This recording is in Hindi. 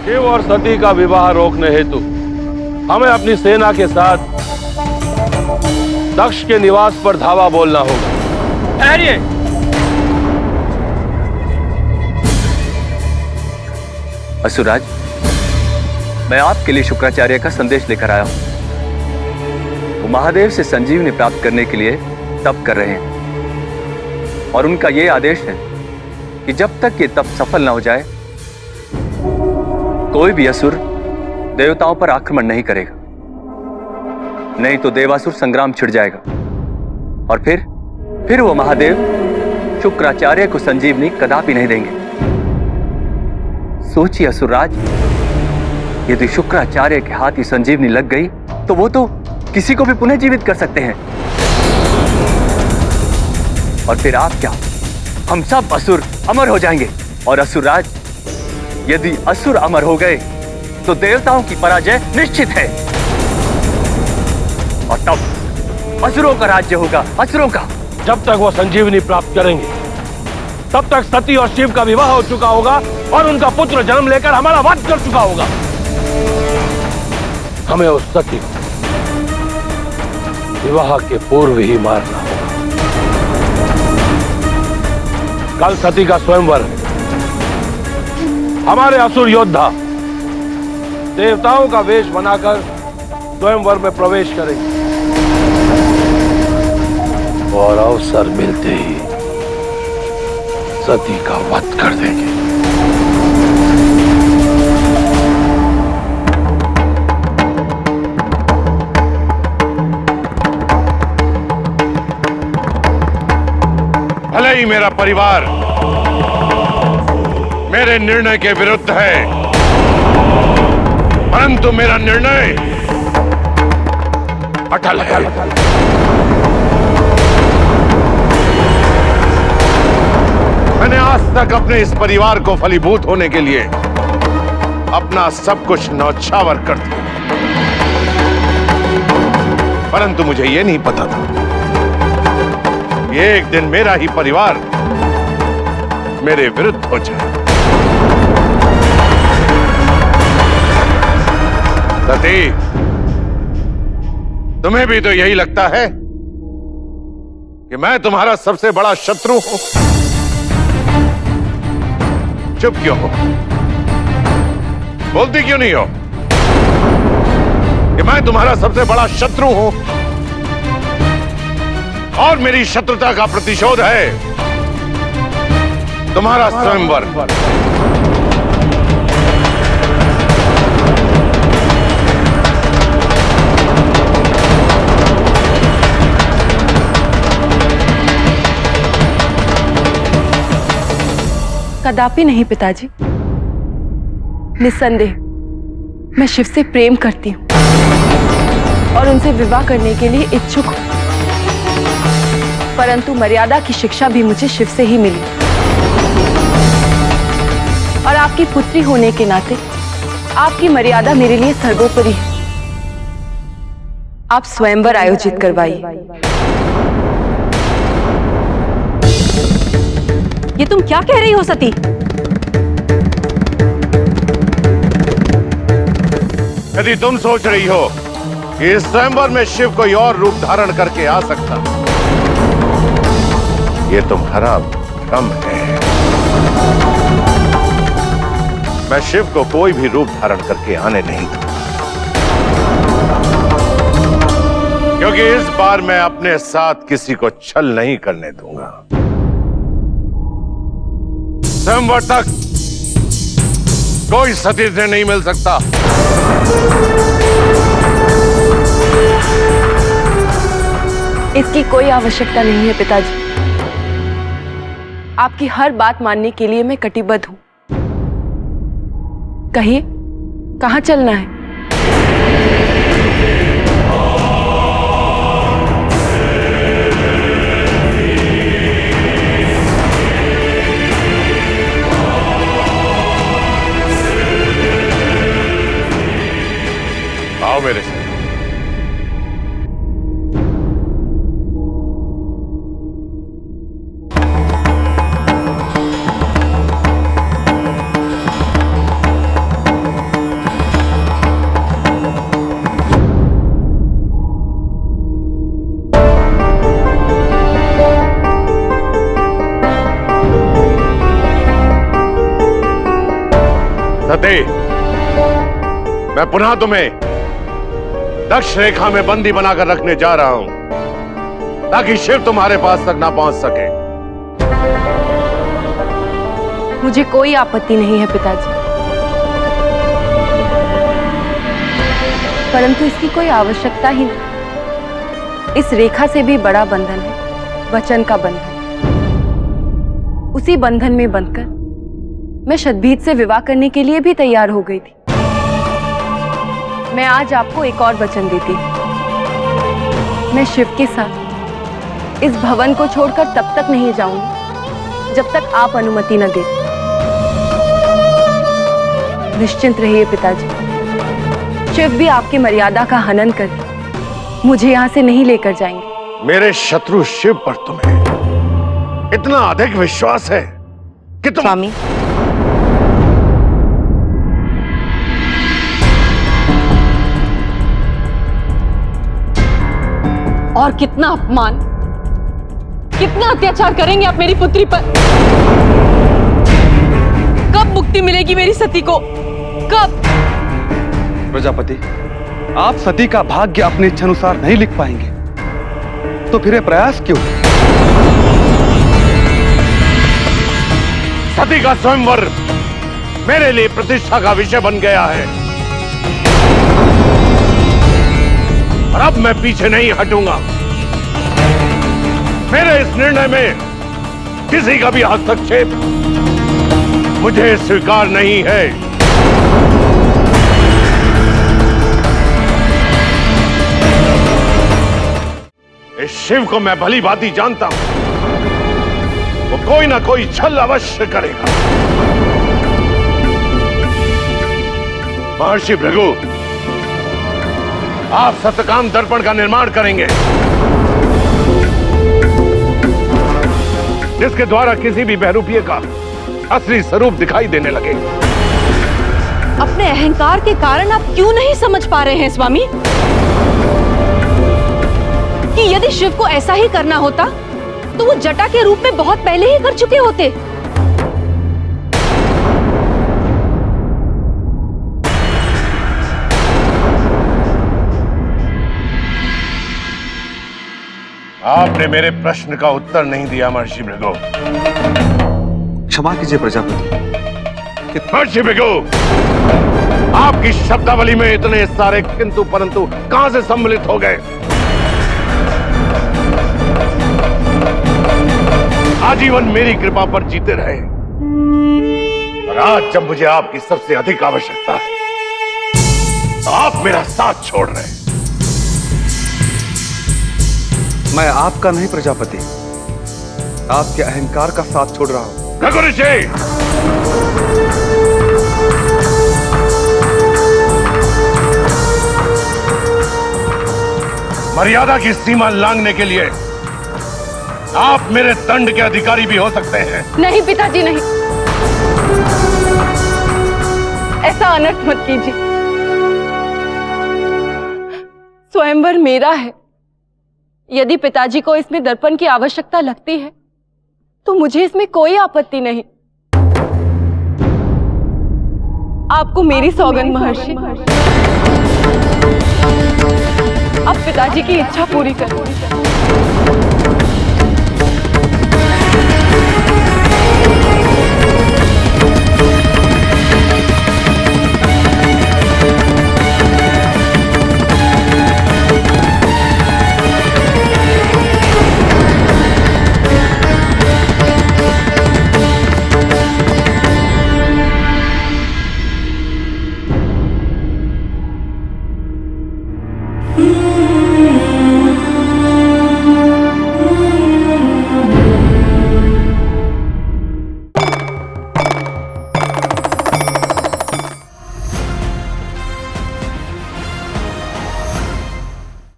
शिव और सती का विवाह रोकने हेतु हमें अपनी सेना के साथ दक्ष के निवास पर धावा बोलना होगा। ठहरिए। असुरराज, मैं आपके लिए शुक्राचार्य का संदेश लेकर आया हूं। वो महादेव से संजीवनी प्राप्त करने के लिए तप कर रहे हैं और उनका यह आदेश है कि जब तक ये तप सफल न हो जाए कोई भी असुर देवताओं पर आक्रमण नहीं करेगा, नहीं तो देवासुर संग्राम छिड़ जाएगा और फिर वो महादेव शुक्राचार्य को संजीवनी कदापि नहीं देंगे। सोचिए असुरराज, यदि शुक्राचार्य के हाथ ही संजीवनी लग गई तो वो तो किसी को भी पुनः जीवित कर सकते हैं और फिर आप क्या, हम सब असुर अमर हो जाएंगे। और असुरराज, यदि असुर अमर हो गए तो देवताओं की पराजय निश्चित है और तब असुरों का राज्य होगा, असुरों का। जब तक वो संजीवनी प्राप्त करेंगे तब तक सती और शिव का विवाह हो चुका होगा और उनका पुत्र जन्म लेकर हमारा वध कर चुका होगा। हमें उस सती को विवाह के पूर्व ही मारना होगा। कल सती का स्वयंवर है। हमारे असुर योद्धा देवताओं का वेश बनाकर स्वयंवर में प्रवेश करेंगे और अवसर मिलते ही सती का वध कर देंगे। भले ही मेरा परिवार मेरे निर्णय के विरुद्ध है, परंतु मेरा निर्णय अटल है। मैंने आज तक अपने इस परिवार को फलीभूत होने के लिए अपना सब कुछ न्यौछावर कर दिया, परंतु मुझे यह नहीं पता था कि एक दिन मेरा ही परिवार मेरे विरुद्ध हो जाए। सती, तुम्हें भी तो यही लगता है कि मैं तुम्हारा सबसे बड़ा शत्रु हूं? चुप क्यों हो? बोलती क्यों नहीं हो कि मैं तुम्हारा सबसे बड़ा शत्रु हूं और मेरी शत्रुता का प्रतिशोध है तुम्हारा स्वयंवर। कदापि नहीं पिताजी, निस्संदेह मैं शिव से प्रेम करती हूँ और उनसे विवाह करने के लिए इच्छुक हूँ, परंतु मर्यादा की शिक्षा भी मुझे शिव से ही मिली और आपकी पुत्री होने के नाते आपकी मर्यादा मेरे लिए सर्वोपरि है। आप स्वयंवर आयोजित करवाइए। ये तुम क्या कह रही हो सती? यदि तुम सोच रही हो कि इस स्वयंवर में शिव कोई और रूप धारण करके आ सकता, ये तुम्हारा भ्रम है। मैं शिव को कोई भी रूप धारण करके आने नहीं दूंगा, क्योंकि इस बार मैं अपने साथ किसी को छल नहीं करने दूंगा। स्वयंवर तक कोई सती से नहीं मिल सकता। इसकी कोई आवश्यकता नहीं है पिताजी। आपकी हर बात मानने के लिए मैं कटिबद्ध हूं। कहिए, कहां चलना है? आओ मेरे से। सती, मैं पुनः तुम्हें दक्ष रेखा में बंदी बनाकर रखने जा रहा हूं ताकि शिव तुम्हारे पास तक ना पहुंच सके। मुझे कोई आपत्ति नहीं है पिताजी, परंतु इसकी कोई आवश्यकता ही नहीं। इस रेखा से भी बड़ा बंधन है वचन का बंधन। उसी बंधन में बंधकर मैं शतभीत से विवाह करने के लिए भी तैयार हो गई थी। मैं आज आपको एक और वचन देती हूं। मैं शिव के साथ इस भवन को छोड़कर तब तक नहीं जाऊंगी जब तक आप अनुमति न दें। निश्चिंत रहिए पिताजी, शिव भी आपकी मर्यादा का हनन करके मुझे यहां से नहीं लेकर जाएंगे। मेरे शत्रु शिव पर तुम्हें इतना अधिक विश्वास है कि तुम... स्वामी, और कितना अपमान, कितना अत्याचार करेंगे आप मेरी पुत्री पर? कब मुक्ति मिलेगी मेरी सती को? कब? प्रजापति, आप सती का भाग्य अपनी इच्छानुसार नहीं लिख पाएंगे, तो फिर ये प्रयास क्यों? सती का स्वयंवर मेरे लिए प्रतिष्ठा का विषय बन गया है और अब मैं पीछे नहीं हटूंगा। मेरे इस निर्णय में किसी का भी हस्तक्षेप मुझे स्वीकार नहीं है। इस शिव को मैं भली भांति जानता हूं, वो कोई ना कोई छल अवश्य करेगा। महर्षि भृगु, आप सत्यकाम दर्पण का निर्माण करेंगे जिसके द्वारा किसी भी बहरूपीय का असली स्वरूप दिखाई देने लगे। अपने अहंकार के कारण आप क्यों नहीं समझ पा रहे हैं स्वामी कि यदि शिव को ऐसा ही करना होता तो वो जटा के रूप में बहुत पहले ही कर चुके होते। आपने मेरे प्रश्न का उत्तर नहीं दिया महर्षि भृगु। क्षमा कीजिए प्रजापति। महर्षि भृगु, आपकी शब्दावली में इतने सारे किंतु परंतु कहां से सम्मिलित हो गए? आजीवन मेरी कृपा पर जीते रहे और आज जब मुझे आपकी सबसे अधिक आवश्यकता है तो आप मेरा साथ छोड़ रहे हैं। मैं आपका नहीं प्रजापति, आपके अहंकार का साथ छोड़ रहा हूं। रघु ऋषि, मर्यादा की सीमा लांघने के लिए आप मेरे दंड के अधिकारी भी हो सकते हैं। नहीं पिताजी, नहीं, ऐसा अनर्थ मत कीजिए। स्वयंवर मेरा है। यदि पिताजी को इसमें दर्पण की आवश्यकता लगती है तो मुझे इसमें कोई आपत्ति नहीं। आपको मेरी सौगंध महर्षि, अब पिताजी की इच्छा पूरी करो।